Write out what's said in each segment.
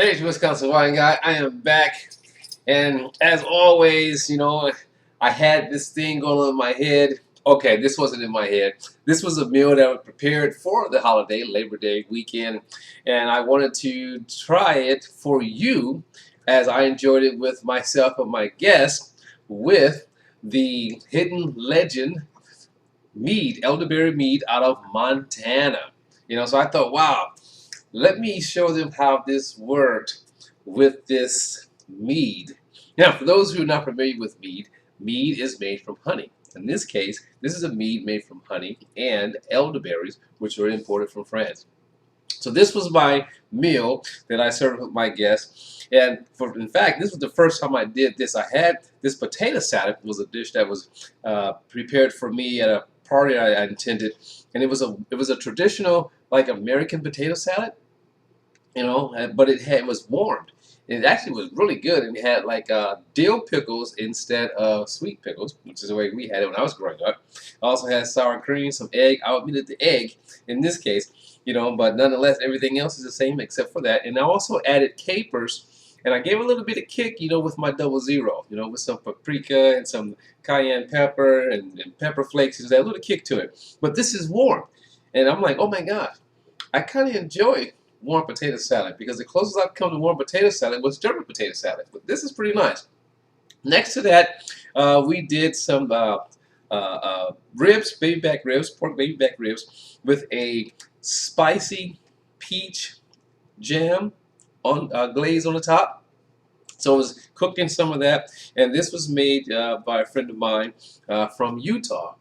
Hey, it's Wisconsin Wine Guy. I am back, and as always, I had this thing going on in my head. Okay, this wasn't in my head. This was a meal that was prepared for the holiday, Labor Day weekend, and I wanted to try it for you as I enjoyed it with myself and my guests with the hidden legend Mead, Elderberry Mead out of Montana. So I thought, wow, let me show them how this worked with this mead. Now, for those who are not familiar with mead, mead is made from honey. In this case, this is a mead made from honey and elderberries, which are imported from France. So this was my meal that I served with my guests. And in fact, this was the first time I did this. I had this potato salad was a dish that was prepared for me at a party I attended, and it was a traditional like American potato salad, but it was warmed. It actually was really good, and it had like dill pickles instead of sweet pickles, which is the way we had it when I was growing up. I also had sour cream, some egg. I omitted the egg in this case, but nonetheless, everything else is the same except for that. And I also added capers, and I gave a little bit of kick, with my double zero, with some paprika and some cayenne pepper and pepper flakes. There's that little kick to it. But this is warm, and I'm like, oh my God, I kind of enjoy warm potato salad because the closest I've come to warm potato salad was German potato salad. But this is pretty nice. Next to that, we did some ribs, baby back ribs, pork baby back ribs with a spicy peach jam on glaze on the top. So it was cooked in some of that, and this was made by a friend of mine from Utah,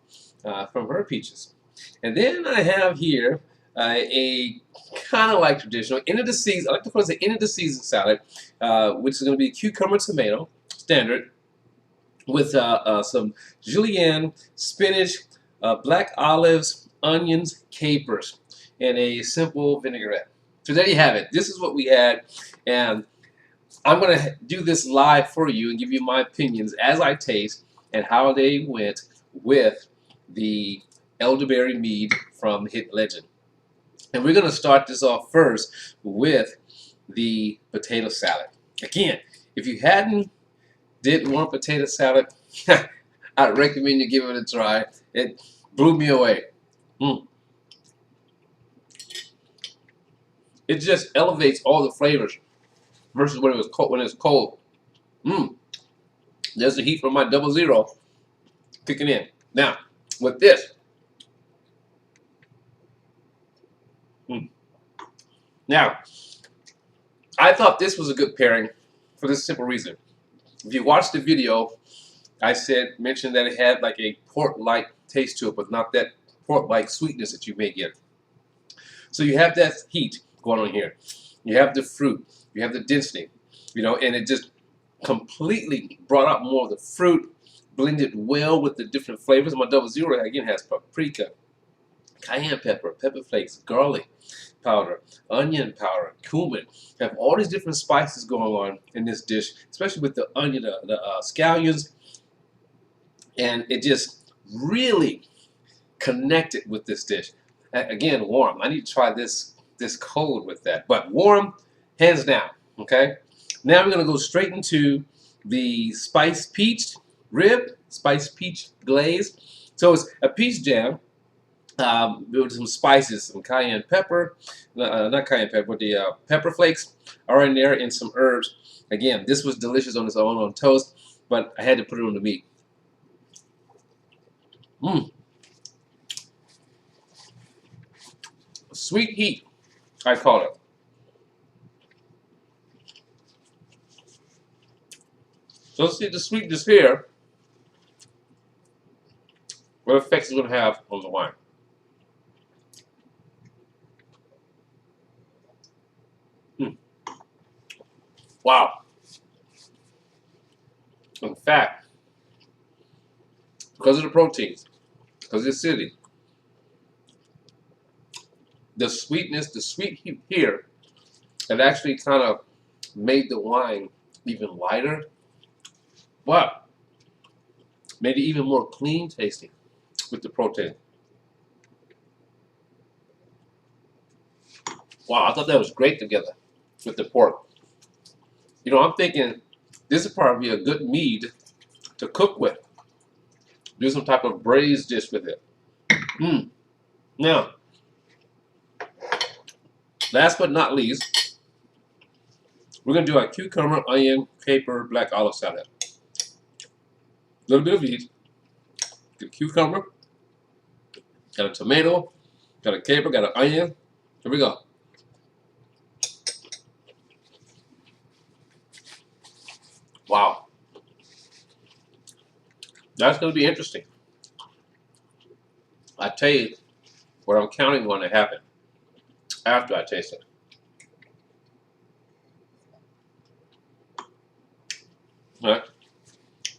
from her peaches. And then I have here a kind of like traditional end of the season. I like to call it the end of the season salad, which is going to be cucumber tomato standard with some julienne, spinach, black olives, onions, capers, and a simple vinaigrette. So there you have it. This is what we had, and I'm going to do this live for you and give you my opinions as I taste and how they went with the elderberry mead from Hit Legend. And we're going to start this off first with the potato salad. Again, if you hadn't did warm potato salad, I'd recommend you give it a try. It blew me away. It just elevates all the flavors versus when it was cold. When it's cold, there's the heat from my double zero kicking in. Now with this, now I thought this was a good pairing for this simple reason. If you watch the video, I mentioned that it had like a pork-like taste to it, but not that pork-like sweetness that you may get. So you have that heat going on here. You have the fruit. You have the density, and it just completely brought out more of the fruit, blended well with the different flavors. My double zero again has paprika, cayenne pepper, pepper flakes, garlic powder, onion powder, cumin. You have all these different spices going on in this dish, especially with the onion, the scallions, and it just really connected with this dish. Again, warm. I need to try this cold with that, but warm, hands down. Okay. Now we're going to go straight into the spiced peach rib, spiced peach glaze. So it's a peach jam with some spices, some cayenne pepper, not cayenne pepper, but the pepper flakes are in there, and some herbs. Again, this was delicious on its own on toast, but I had to put it on the meat. Sweet heat, I call it. So let's see the sweetness here. What effects it's going to have on the wine. Wow. In fact, because of the proteins, because of the acidity, the sweetness, the sweet heat here, it actually kind of made the wine even lighter. Wow. Made it even more clean tasting with the protein. Wow, I thought that was great together with the pork. You know, I'm thinking this would probably be a good mead to cook with. Do some type of braised dish with it. Now, last but not least, we're going to do a cucumber, onion, caper, black olive salad. A little bit of each. Got a cucumber, got a tomato, got a caper, got an onion. Here we go. Wow. That's going to be interesting. I tell you what I'm counting on to happen after I taste it. All right.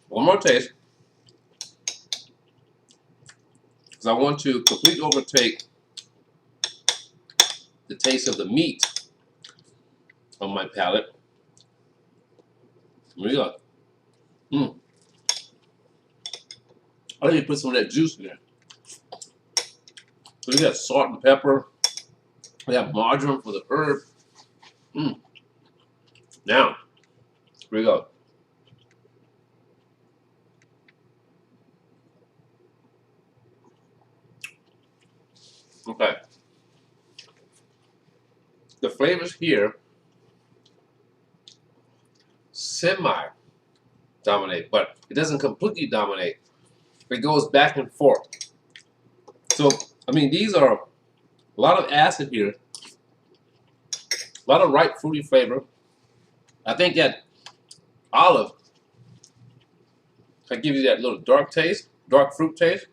One more taste. Because I want to completely overtake the taste of the meat on my palate. Here we go. I think you put some of that juice in there. So you got salt and pepper. We have marjoram for the herb. Now, here we go. Okay. The flavors here semi-dominate, but it doesn't completely dominate. It goes back and forth. So, I mean, these are a lot of acid here, a lot of ripe fruity flavor. I think that olive can give you that little dark taste, dark fruit taste.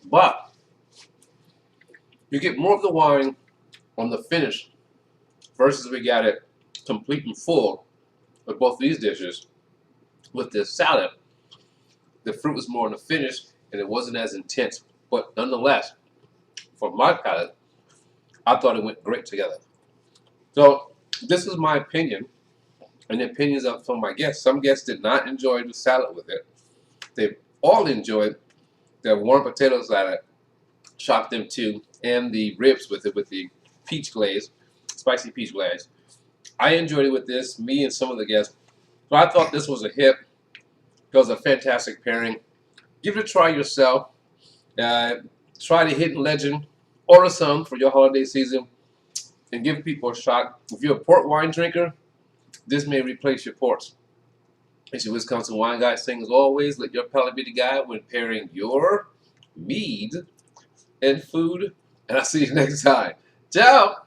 But you get more of the wine on the finish versus we got it complete and full with both these dishes. With this salad, the fruit was more on the finish and it wasn't as intense. But nonetheless, for my palate, I thought it went great together. So this is my opinion and the opinions of some of my guests. Some guests did not enjoy the salad with it. They all enjoyed the warm potato salad, shocked them too, and the ribs with it with the peach glaze, spicy peach glaze. I enjoyed it with this, me and some of the guests. So I thought this was a hit. It was a fantastic pairing. Give it a try yourself. Try the Hidden Legend. Order some for your holiday season and give people a shot. If you're a port wine drinker, this may replace your ports. It's your Wisconsin Wine Guy saying, as always, let your palate be the guide when pairing your mead and food. And I'll see you next time. Ciao!